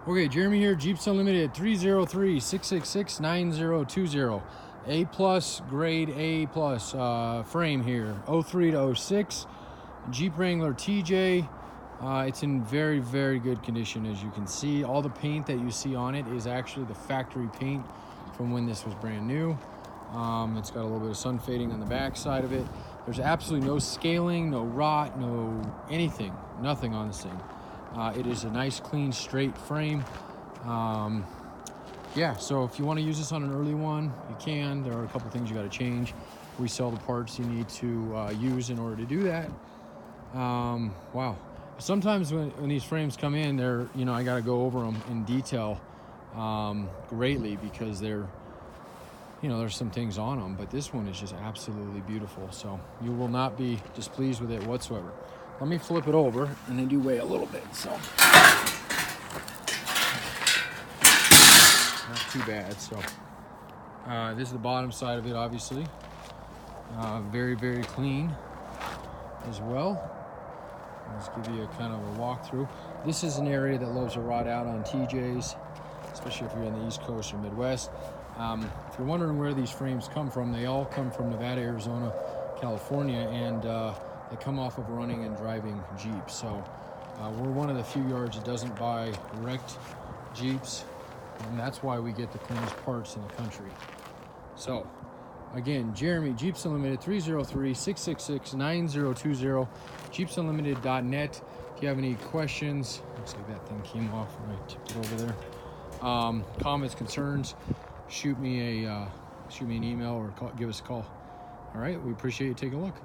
Okay, Jeremy here, Jeeps Unlimited, 303-666-9020. A+ grade A+ frame here, 03 to 06, Jeep Wrangler TJ. It's in very, very good condition, as you can see. All the paint that you see on it is actually the factory paint from when this was brand new. It's got a little bit of sun fading on the back side of it. There's absolutely no scaling, no rot, no anything, nothing on this thing. It is a nice, clean, straight frame. Yeah, so if you want to use this on an early one, you can. There are a couple things you got to change. We sell the parts you need to use in order to do that. Wow. Sometimes when these frames come in, they're, I got to go over them in detail greatly because they're, there's some things on them, but this one is just absolutely beautiful. So you will not be displeased with it whatsoever. Let me flip it over, and they do weigh a little bit, so not too bad. So this is the bottom side of it, obviously. Very, very clean as well. Let's give you a kind of a walkthrough. This is an area that loves to rot out on TJs, especially if you're in the East Coast or Midwest. If you're wondering where these frames come from, they all come from Nevada, Arizona, California, and they come off of running and driving Jeeps. So we're one of the few yards that doesn't buy wrecked Jeeps, and that's why we get the cleanest parts in the country. So again, Jeremy, Jeeps Unlimited, 303-666-9020, jeepsunlimited.net. If you have any questions, looks like that thing came off when I tipped it over there. Comments, concerns, shoot me an email or give us a call. All right, we appreciate you taking a look.